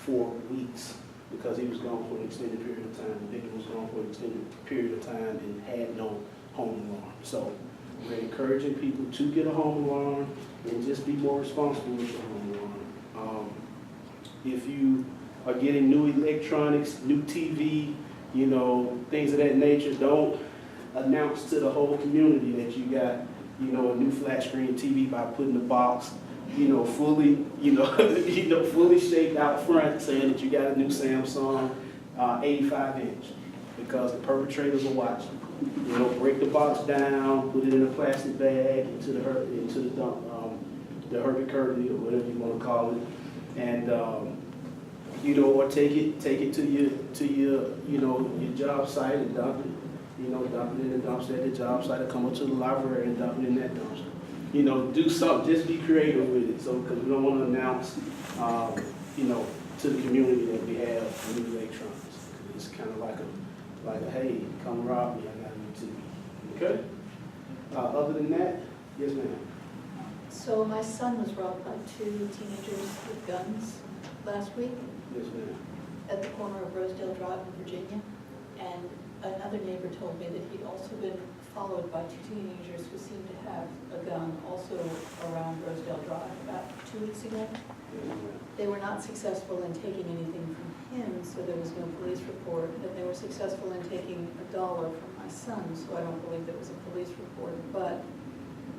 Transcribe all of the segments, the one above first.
4 weeks because he was gone for an extended period of time. The victim was gone for an extended period of time and had no home alarm. So we're encouraging people to get a home alarm and just be more responsible with your home alarm. If you are getting new electronics, new TV, you know, things of that nature, don't announce to the whole community that you got, you know, a new flat screen TV by putting the box, you know, fully, fully shaped out front, saying that you got a new Samsung 85-inch, because the perpetrators are watching. You know, break the box down, put it in a plastic bag into the dump, the Herbie or whatever you want to call it, and you know, or take it to your your job site and dump it. You know, dump it in the dumpster at the job site, or come up to the library and dump it in that dumpster. You know, do something, just be creative with it. So, because we don't want to announce, you know, to the community that we have new electronics. It's kind of like a, hey, come rob me, I got a new TV. Okay? Other than that, yes, ma'am. So my son was robbed by 2 teenagers with guns last week Yes, ma'am. at the corner of Rosedale Drive in Virginia. And another neighbor told me that he'd also been followed by 2 teenagers who seemed to have a gun also around Rosedale Drive about 2 weeks ago. Yes, ma'am. They were not successful in taking anything from him, so there was no police report. And they were successful in taking $1 from my son, so I don't believe there was a police report. But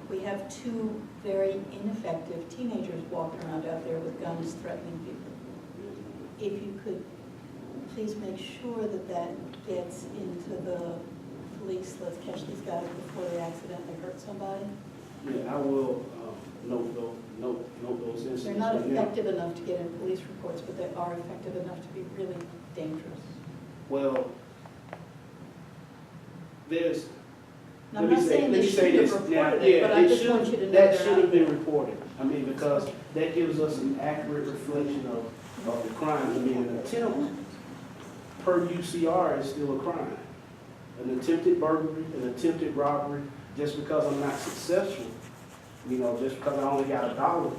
we have 2 very ineffective teenagers walking around out there with guns threatening people. If you could please make sure that that gets into the police, let's catch these guys before they accidentally hurt somebody. Yeah, I will note those incidents. They're not effective enough to get in police reports, but they are effective enough to be really dangerous. Well, there's. Now, I'm not saying they should have reported it, but I just want you to know that they're should out have been there. reported. I mean, because that gives us an accurate reflection of the crime. I mean, an attempt per UCR is still a crime. An attempted burglary, an attempted robbery, just because I'm not successful, you know, just because I only got $1,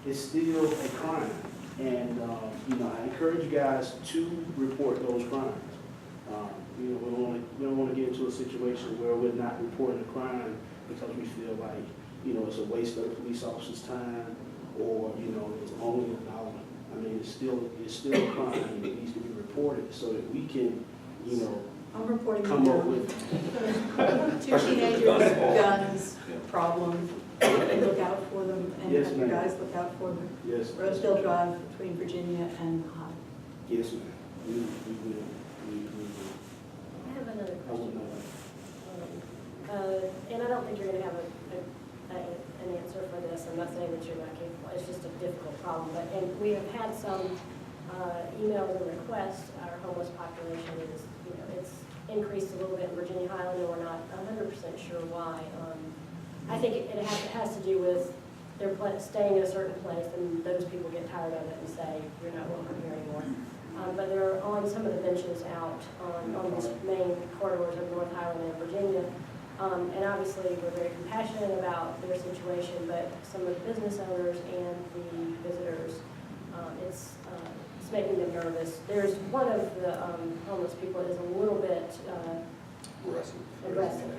it's still a crime. And, you know, I encourage you guys to report those crimes. You know, we don't want to get into a situation where we're not reporting a crime because we feel like, you know, it's a waste of the police officer's time, or, you know, it's only $1. I mean, it's still a crime, and it needs to be reported so that we can, you know, I'm reporting come up with. 2 teenagers, guns, problem. Look out for them, and Yes, have your ma'am. guys look out for them. Yes. Rosedale Drive between Virginia and Highland. Yes, ma'am. We will. I have another I will question. know. And I don't think you're going to have an answer for this. I'm not saying that you're not capable. It's just a difficult problem. And we have had some emails and requests. Our homeless population is, you know, it's increased a little bit in Virginia-Highland, and we're not 100% sure why. I think it has to do with they're staying in a certain place, and those people get tired of it and say, you're not welcome here anymore. But they're on some of the benches out on these main corridors of North Highland and Virginia. And obviously, we're very compassionate about their situation, but some of the business owners and the visitors, it's making them nervous. There's one of the homeless people is a little bit aggressive.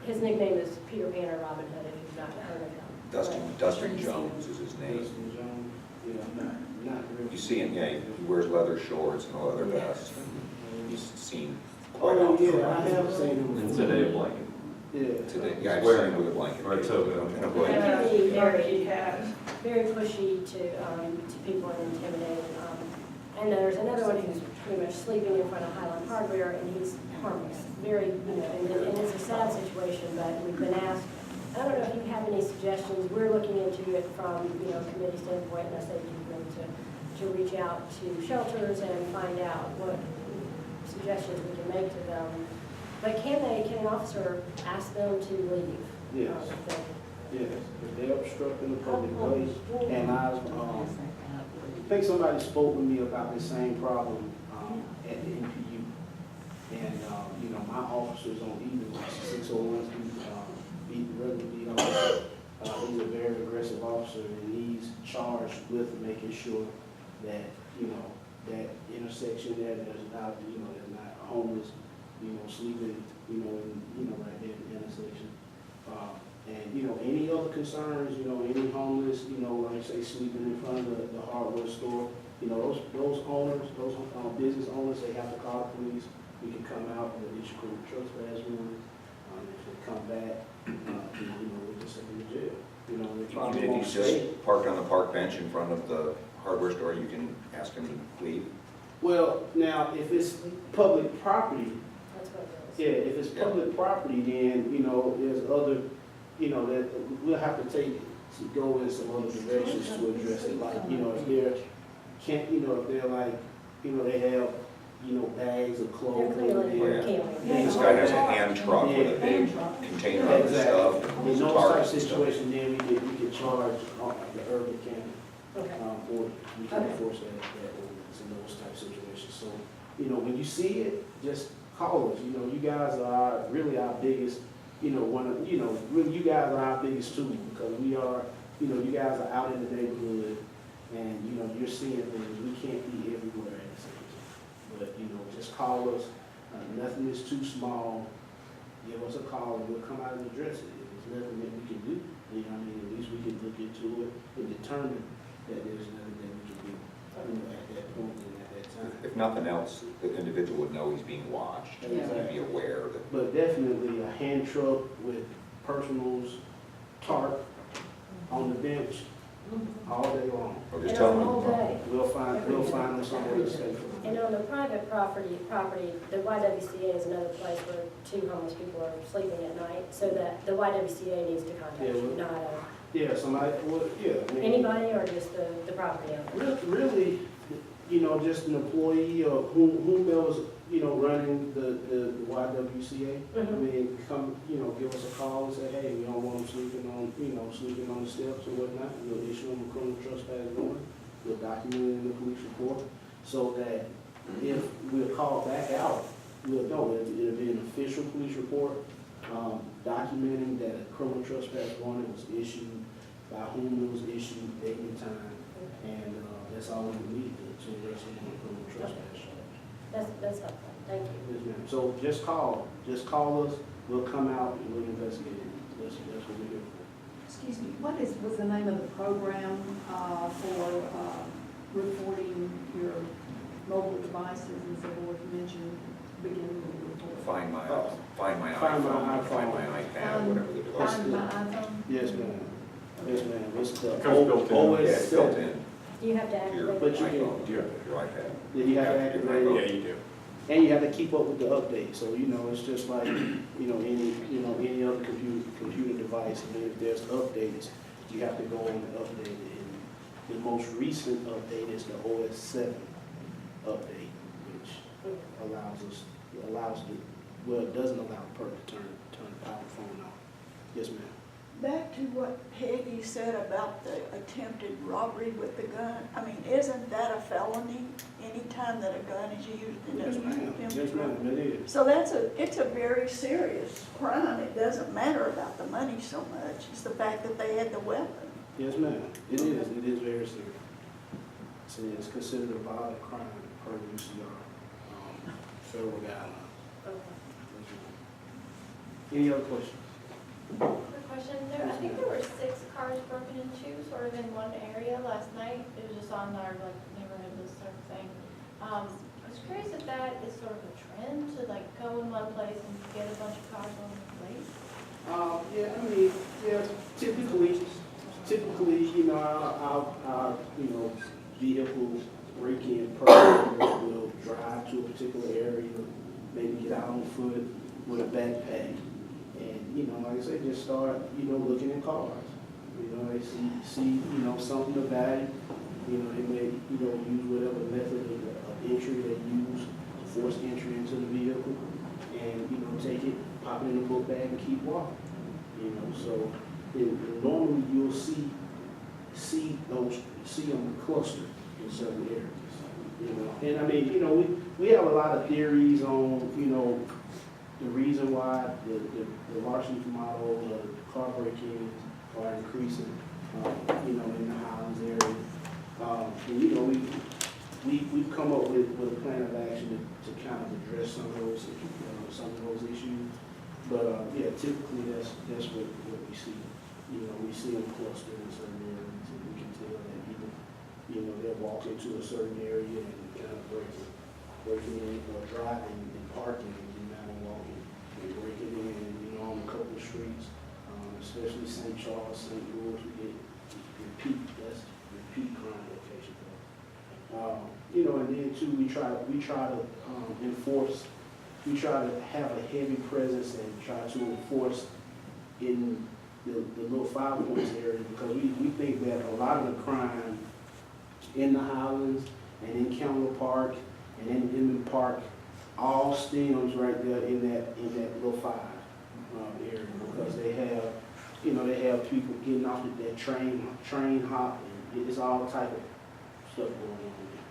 His nickname is Peter Pan or Robin Hood, if you've not heard of him. Dustin Jones is his name. Dustin Jones, yeah, not really. You see him, yeah, he wears leather shorts and a leather vest. And he's seen quite Oh, often. yeah, I have seen him. And today a blanket. Yeah. Today, yeah, I've seen him with a blanket. Or a toga. And a They blanket. can be very pushy to people and intimidating. And there's another one who's pretty much sleeping in front of Highland Hardware, and he's harmless. Very, you know, and it's a sad situation, but we've been asked, I don't know if you have any suggestions. We're looking into it from, you know, committee standpoint, and I say to reach out to shelters and find out what suggestions we can make to them. But can an officer ask them to leave? Yes. Yes, if they're obstructing the public place, and I think somebody spoke with me about the same problem at the NPU. And, you know, my officers on either 601s, beat regular beat officer. He's a very aggressive officer, and he's charged with making sure that, you know, that intersection there, there's not, you know, there's not homeless, you know, sleeping, you know, right there in the intersection. And, you know, any other concerns, you know, any homeless, you know, like say sleeping in front of the hardware store, you know, those owners, those business owners, they have to call the police. We can come out and issue criminal trespass warrants. If they come back, you know, we'll just send them to jail. You know, they probably Even won't if he's stay. just parked on the park bench in front of the hardware store, you can ask him to leave? Well, now, if it's public property, That's what it yeah, if it's public property, then, you know, there's other, you know, that we'll have to take, to go in some other directions to address it. Like, you know, if they're, you know, if they're like, you know, they have, you know, bags of They're clothing. clearly there. camping. This guy has a hand truck with a big container of Exactly. stuff. In and those type of tarps and stuff. situations, then we could charge the urban camping, Okay. or we can Okay. enforce that ordinance in those type of situations. So, you know, when you see it, just call us. You know, you guys are really our biggest, you know, really you guys are our biggest tool, because we are, you know, you guys are out in the neighborhood, and, you know, you're seeing things. We can't be everywhere at the same time. But, you know, just call us. Nothing is too small. Give us a call and we'll come out and address it. If there's nothing that we can do, you know, I mean, at least we can look into it and determine that there's nothing that we can do, you know, at that point and at that time. If nothing else, the individual would know he's being watched. Yeah. He'd be aware that. But definitely a hand truck with personals, tarp on the bench all day long. Or just And tell on him. all day. We'll find them somewhere to stay for. And on the private property, the YWCA is another place where two homeless people are sleeping at night, so that the YWCA needs to contact Yeah, you, well- not Yeah, somebody, well, yeah. I mean, anybody or just the property owner. Really, you know, just an employee or whomever's, you know, running the YWCA. I Mhm. mean, come, you know, give us a call and say, hey, we don't want them sleeping on the steps or whatnot. We'll issue them a criminal trespass warrant. We'll document it in the police report, so that if we're called back out, we'll know. It'll be an official police report, documenting that a criminal trespass warrant was issued, by whom it was issued, date and time, and that's all we need to arrest them on a criminal trespass charge. That's helpful, thank you. Yes, ma'am. So just call us, we'll come out and we'll investigate it. That's what we're here for. Excuse me, what was the name of the program for reporting your mobile devices and so forth? You mentioned beginning of the report. Find my Find my iPhone, iPhone. find my iPad, whatever the device Find is. my iPhone? Yes, ma'am. Yes, ma'am. It's the It comes built in. OS Yeah, it's built 7. in. Do you have to to Your activate? But you it? can- iPhone, your iPad. Yeah, you have to activate it. Yeah, you do. And you have to keep up with the updates, so, you know, it's just like, you know, any other computer device. I mean, if there's updates, you have to go on and update it. And the most recent update is the OS 7 update, which it doesn't allow the person to turn the power phone off. Yes, ma'am. Back to what Peggy said about the attempted robbery with the gun, I mean, isn't that a felony anytime that a gun is used in Yes, ma'am. an Yes, attempted ma'am, robbery? it is. So it's a very serious crime. It doesn't matter about the money so much, it's the fact that they had the weapon. Yes, ma'am. It is very serious. So it's considered a violent crime per VHCA, federal guidelines. Okay. Any other questions? Quick question, I think there were 6 cars broken into sort of in one area last night. It was just on our like neighborhood list sort of thing. I was curious if that is sort of a trend to like go in one place and get a bunch of cars on the place. Yeah, I mean, yeah, typically, you know, our vehicle break-in person will drive to a particular area, maybe get out on foot with a backpack. And, you know, like I said, just start, you know, looking at cars. You know, they see, you know, something of value. You know, they may, you know, use whatever method of entry they use to force entry into the vehicle. And, you know, take it, pop it in the book bag and keep walking. You know, so normally you'll see them clustered in certain areas. You know, and I mean, you know, we have a lot of theories on, you know, the reason why the larceny model, the car break-ins are increasing, you know, in the Highlands area. And, you know, we've come up with a plan of action to kind of address some of those issues. But, yeah, typically that's what we see. You know, we see them clustered in certain areas, and we can tell that people, you know, they'll walk into a certain area and kind of breaking in or driving and parking and not walking and breaking in, you know, on a couple of streets, especially St. Charles, St. Louis, we get repeat crime locations. You know, and then too, we try to enforce. We try to have a heavy presence and try to enforce in the little 5 points area, because we think that a lot of the crime in the Highlands and in Campbell Park and in Inman Park all stems right there in that little 5 area, because they have people getting off at that train hop, and it's all type of stuff going on there.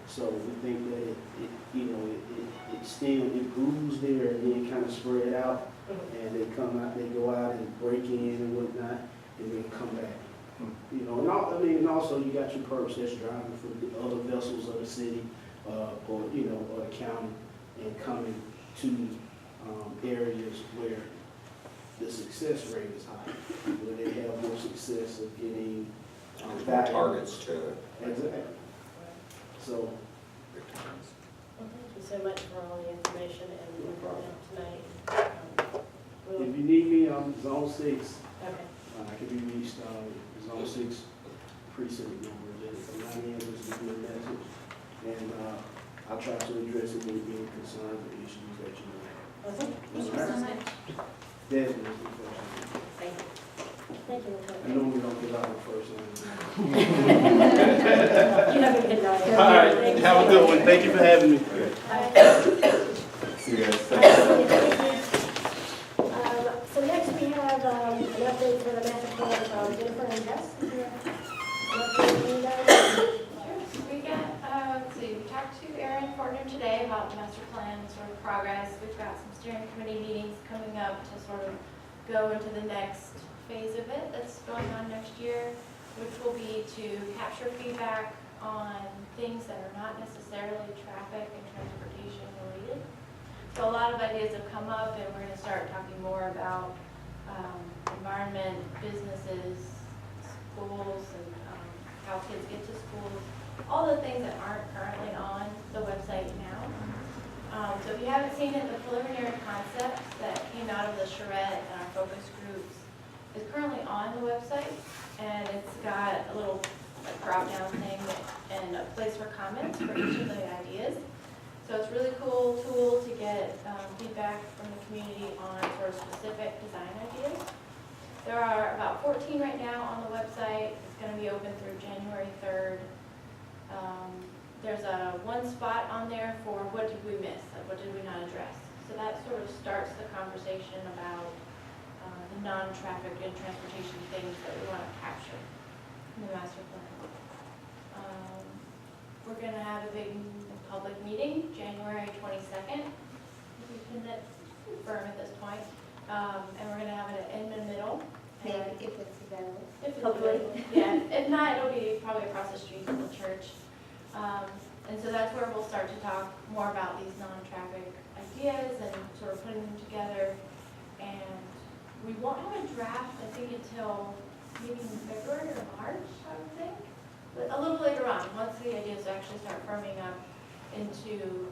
So we think that it stems, it grooves there and then kind of spread out, and they go out and break in and whatnot, and then come back. You know, and also you got your perps that's driving for the other vessels of the city, or the county, and coming to areas where the success rate is high, where they have more success of getting There's more targets to. Exactly. So. Well, thank you so much for all the information and your program tonight. If you need me, I'm Zone 6. Okay. I can be reached, Zone 6 precinct number. If I'm not in, just give me a message. And I'll try to address any concerns or issues that you have. Okay. Thank you so much. Definitely. Thank you. Thank you. I normally don't get out the first one. You have a good night. All right, have a good one. Thank you for having me. See you guys. So next we have an update for the master plan from Jennifer and Jess. Is there an update from you guys? Sure. We talked to Erin Fortner today about the master plan sort of progress. We've got some steering committee meetings coming up to sort of go into the next phase of it that's going on next year, which will be to capture feedback on things that are not necessarily traffic and transportation related. So a lot of ideas have come up, and we're going to start talking more about environment, businesses, schools, and how kids get to schools, all the things that aren't currently on the website now. So if you haven't seen it, the preliminary concepts that came out of the charrette and our focus groups is currently on the website, and it's got a little drop-down thing and a place for comments for each of the ideas. So it's a really cool tool to get feedback from the community on sort of specific design ideas. There are about 14 right now on the website. It's going to be open through January 3rd. There's one spot on there for what did we miss, like what did we not address. So that sort of starts the conversation about the non-traffic and transportation things that we want to capture in the master plan. We're going to have a big public meeting, January 22nd. We can confirm at this point. And we're going to have it at Inman Middle. Maybe if it's available. If it's Hopefully. available. Yeah, if not, it'll be probably across the street from the church. And so that's where we'll start to talk more about these non-traffic ideas and sort of putting them together. And we won't have a draft, I think, until maybe in February or March, I would think. But a little later on, once the ideas actually start firming up into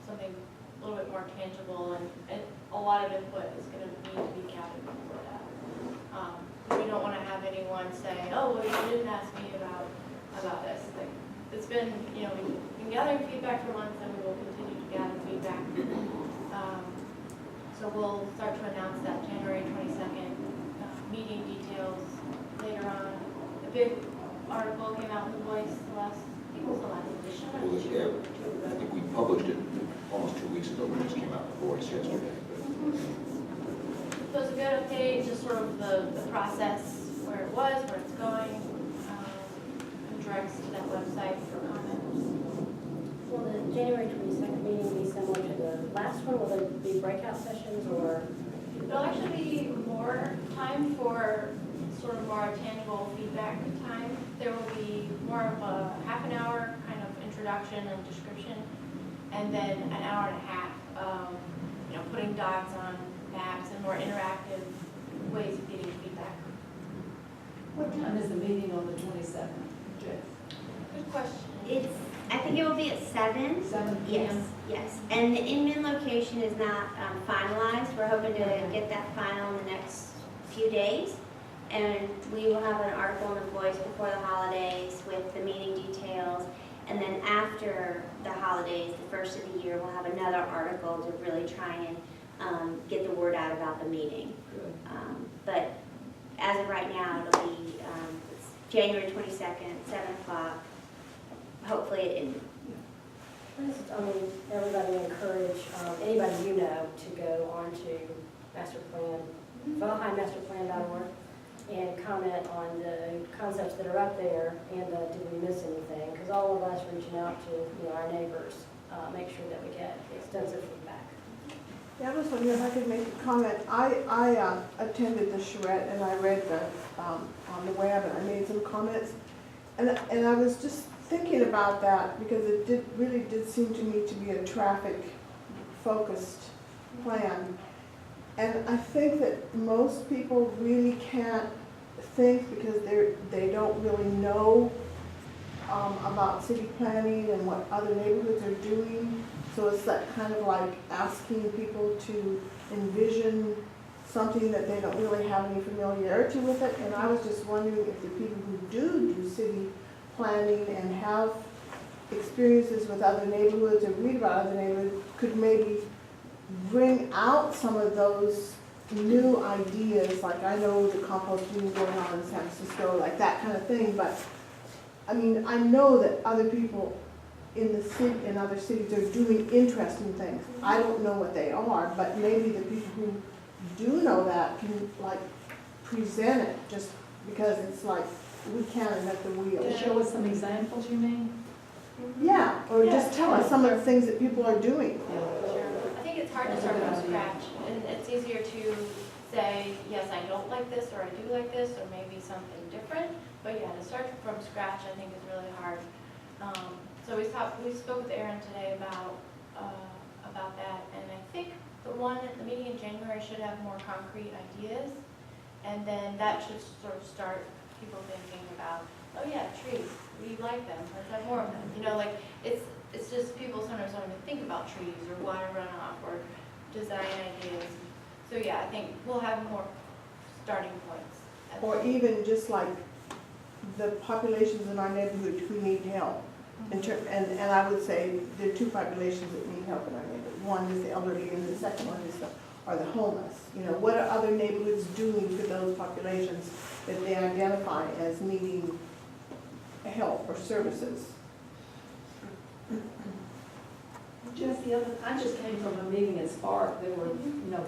something a little bit more tangible, and a lot of input is going to need to be gathered before that. We don't want to have anyone say, oh, well, you didn't ask me about this. Like, it's been, we've been gathering feedback for months, and we will continue to gather feedback. So we'll start to announce that January 22nd meeting details later on. A big article came out in The Voice I think it was the last edition. I think we published it almost 2 weeks ago, but it just came out in The Voice yesterday. So it's a good update, just sort of the process, where it was, where it's going, and directs to that website for comments. Will the January 22nd meeting be similar to the last one? Will there be breakout sessions or? There'll actually be more time for sort of more tangible feedback time. There will be more of a half an hour kind of introduction and description, and then an hour and a half of, putting dots on maps and more interactive ways of getting feedback. What time is the meeting on the 27th, Jeff? Good question. I think it will be at 7. 7 Yes, p.m.? yes. And the Inman location is not finalized. We're hoping to get that final in the next few days. And we will have an article in the Voice before the holidays with the meeting details. And then after the holidays, the first of the year, we'll have another article to really try and get the word out about the meeting. Good. But as of right now, it'll be it's January 22nd, 7 o'clock. Hopefully, Everybody encourage, anybody you know to go on to master plan, VHCA.org, and comment on the concepts that are up there, and did we miss anything? Because all of us reaching out to, our neighbors, make sure that we get extensive feedback. Yeah, I was wondering if I could make a comment. I attended the charrette and I read on the web and I made some comments. And I was just thinking about that because it really did seem to me to be a traffic-focused plan. And I think that most people really can't think because they don't really know about city planning and what other neighborhoods are doing. So it's that kind of like asking people to envision something that they don't really have any familiarity with it. And I was just wondering if the people who do city planning and have experiences with other neighborhoods or read about other neighborhoods could maybe bring out some of those new ideas. Like I know the composting going on in San Francisco, like that kind of thing. But I mean, I know that other people in the city, in other cities, are doing interesting things. I don't know what they are, but maybe the people who do know that can like present it, just because it's like we can't invent the wheel. To show us some examples, you mean? Yeah, or just tell us some of the things that people are doing. I think it's hard to start from scratch, and it's easier to say, yes, I don't like this, or I do like this, or maybe something different. But yeah, to start from scratch, I think is really hard. So we spoke with Aaron today about that, and I think the meeting in January should have more concrete ideas, and then that should sort of start people thinking about, oh yeah, trees, we like them, let's have more of them. It's just people sometimes don't even think about trees or water runoff or design ideas. So yeah, I think we'll have more starting points. Or even just like the populations in our neighborhood who need help. And I would say there are two populations that need help in our neighborhood. One is the elderly and the second one are the homeless. What are other neighborhoods doing for those populations that they identify as needing help or services? Just I just came from a meeting at Spark. They were,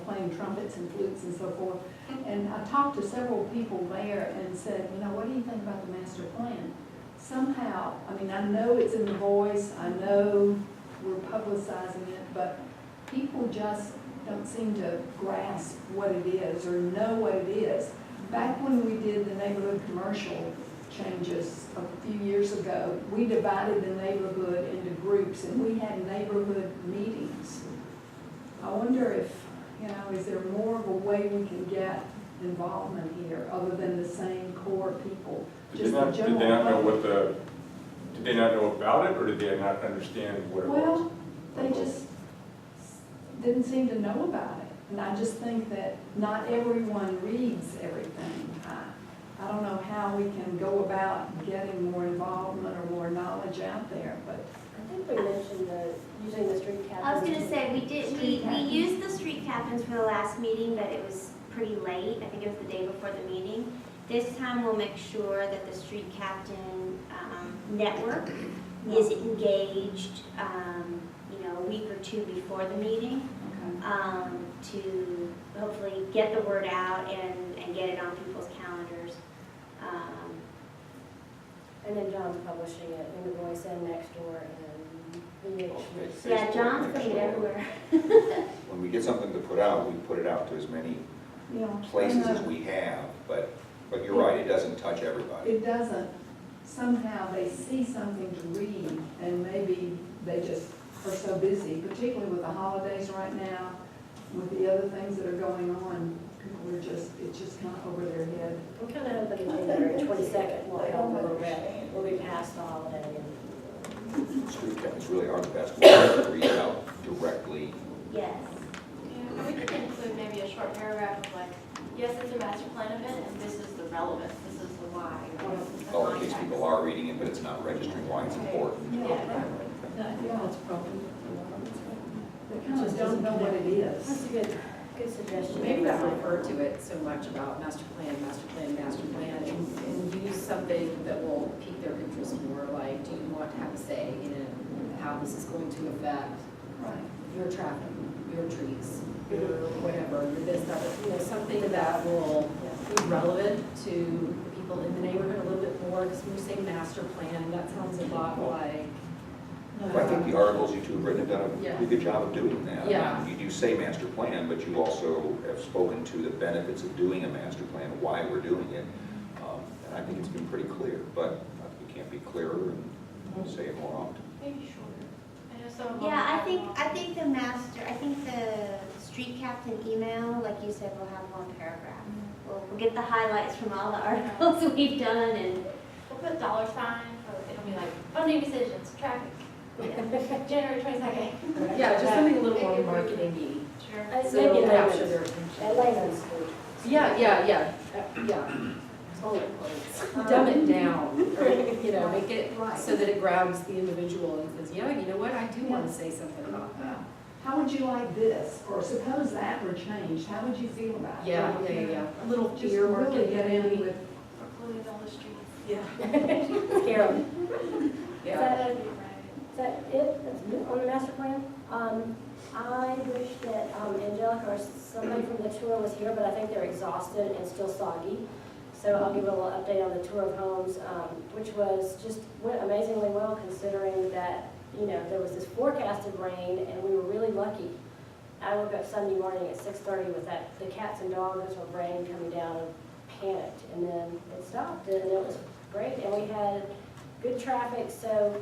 playing trumpets and flutes and so forth. And I talked to several people there and said, what do you think about the master plan? Somehow, I know it's in the Voice, I know we're publicizing it, but people just don't seem to grasp what it is or know what it is. Back when we did the neighborhood commercial changes a few years ago, we divided the neighborhood into groups and we had neighborhood meetings. I wonder if, is there more of a way we can get involvement here other than the same core people? Did they not know about it, or did they not understand what it was? Well, they just didn't seem to know about it. And I just think that not everyone reads everything. I don't know how we can go about getting more involvement or more knowledge out there, but. I think we mentioned using the street captains. I was going to say, we used the street captains for the last meeting, but it was pretty late. I think it was the day before the meeting. This time we'll make sure that the street captain network is engaged, a week or two before the meeting, to hopefully get the word out and get it on people's calendars. And then John's publishing it in the Voice and Nextdoor and VHCA. Yeah, John's putting it everywhere. When we get something to put out, we put it out to as many places as we have, but you're right, it doesn't touch everybody. It doesn't. somehow they see something to read, and maybe they just are so busy, particularly with the holidays right now, with the other things that are going on, people are just, it's just kind of over their head. I'm kind of hoping January 22nd will help a little bit. We'll be past the holiday. Street captains really are the best ones to reach out directly. Yes. Yeah, and we could include maybe a short paragraph of like, yes, it's a master plan event, and this is the relevance, this is the why. or the Oh, in case context. people are reading it, but it's not registering why it's important. Yeah. I think that's probably, they kind of don't know what it is. That's a good suggestion. Maybe not refer to it so much about master plan, and use something that will pique their interest more, like, do you want to have a say in how this is going to affect Right. your traffic, your trees, your whatever, your this, that, something that will be relevant to the people in the neighborhood a little bit more, because when you say master plan, that sounds a lot like. Well, I think the articles you two have written have done a Yeah. pretty good job of doing that. Yeah. You do say master plan, but you also have spoken to the benefits of doing a master plan, why we're doing it. And I think it's been pretty clear, but we can't be clearer and say it more often. Maybe shorter. I know some of them Yeah, have long- I think the street captain email, like you said, will have one paragraph. We'll get the highlights from all the articles we've done and, We'll put dollar sign, or it'll be like, funding decisions, traffic, January 22nd. Yeah, just something a little more marketing-y. Sure. So it'll Maybe capture their At attention. layman's speak. Yeah. Bullet points. Dumb it down, or, make it Right. so that it grabs the individual and says, yeah, you know what, I do want to say something about that. How would you like this? Or suppose that were changed, how would you feel about it? Yeah. A little Just fear really marketing. get in with, Including all the streets. yeah. Scare them. Yeah. That'd be right. Is that it? That's it on the master plan? I wish that Angelica or somebody from the tour was here, but I think they're exhausted and still soggy. So I'll give a little update on the tour of homes, which went amazingly well considering that, there was this forecasted rain and we were really lucky. I woke up Sunday morning at 6:30 with the cats and dogs of rain coming down and panicked. And then it stopped and it was great. And we had good traffic. So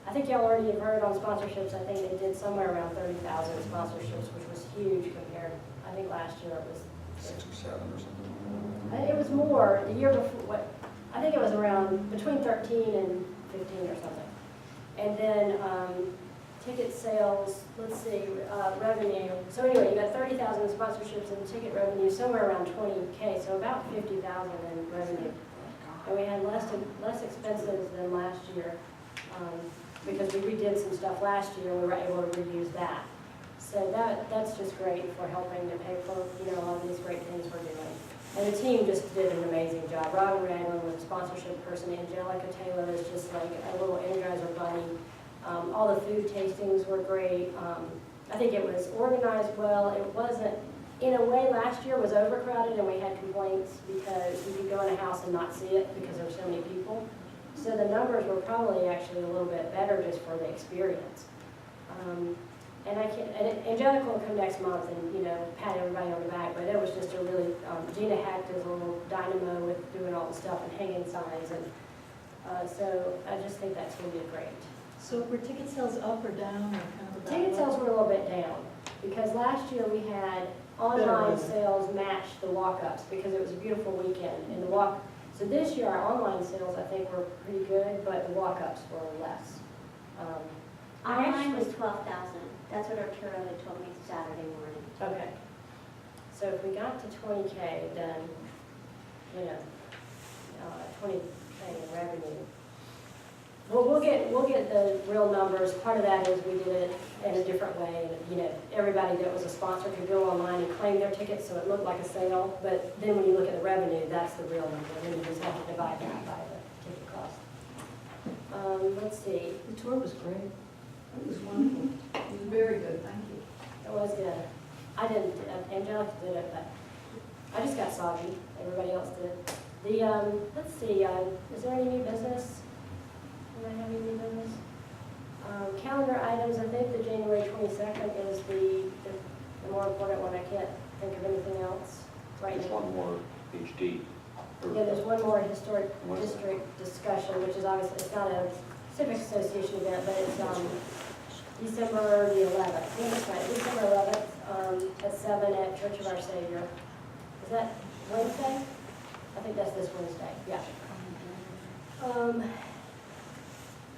I think y'all already have heard on sponsorships, I think they did somewhere around 30,000 sponsorships, which was huge compared, I think last year it was 6 or 7 or something. it was more, the year before, I think it was around between 13 and 15 or something. And then ticket sales, let's see, revenue. So anyway, you got 30,000 sponsorships and ticket revenue, somewhere around 20K, so about 50,000 in revenue. And we had less expenses than last year because we redid some stuff last year and we were able to reuse that. So that's just great for helping to pay for, a lot of these great things we're doing. And the team just did an amazing job. Robin Ragland was the sponsorship person. Angelica Taylor is just like a little Energizer bunny. All the food tastings were great. I think it was organized well. It wasn't, in a way, last year was overcrowded and we had complaints because you could go in a house and not see it because there were so many people. So the numbers were probably actually a little bit better just for the experience. And Angelica will come next month and, pat everybody on the back, but it was just a really, Gina hacked his little dynamo with doing all the stuff and hanging signs, and so I just think that's going to be great. So were ticket sales up or down or kind of about? Ticket sales were a little bit down, because last year we had online Better. sales match the walk-ups, because it was a beautiful weekend, and so this year our online sales, I think, were pretty good, but the walk-ups were less. online was 12,000. That's what our tour had told me Saturday morning. Okay. So if we got to 20K, then, 20K in revenue. Well, we'll get the real numbers. Part of that is we did it in a different way. Everybody that was a sponsor could go online and claim their tickets, so it looked like a sale. But then when you look at the revenue, that's the real number. And then you just have to divide that by the ticket cost. Let's see. The tour was great. It was wonderful. It was very good, thank you. It was good. I didn't, Angelica did it, but I just got soggy. Everybody else did. Let's see, is there any new business? Do I have any new business? Calendar items, I think the January 22nd is the more important one. I can't think of anything else right There's now. one more HD. Yeah, there's one more historic district discussion, which is obviously, it's not a civic association event, but it's, December the 11th. Yeah, that's right, December 11th, at 7 at Church of Our Savior. Is that Wednesday? I think that's this Wednesday, yeah.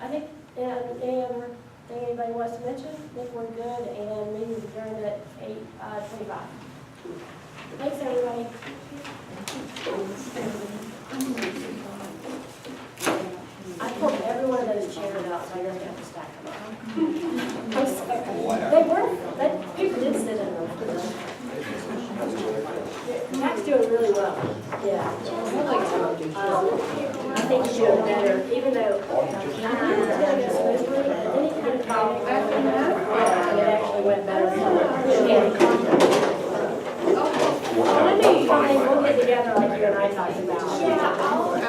I think, any other thing anybody wants to mention? I think we're good, and meeting's adjourned at 8:25. Thanks, everybody. I pulled every one of those chairs out, so I just have to stack them up. I'm sorry. They were, people did sit in them. Matt's doing really well, yeah. I think he's doing better, even though he was doing it smoothly, and then he kind of talked, and it actually went better. Let me find, we'll get together like you and I talked about. Yeah, I'll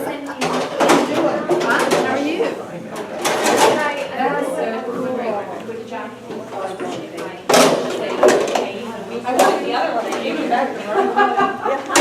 send you. How are you? That was so cool. Good job. I want the other one, I gave you back the wrong one.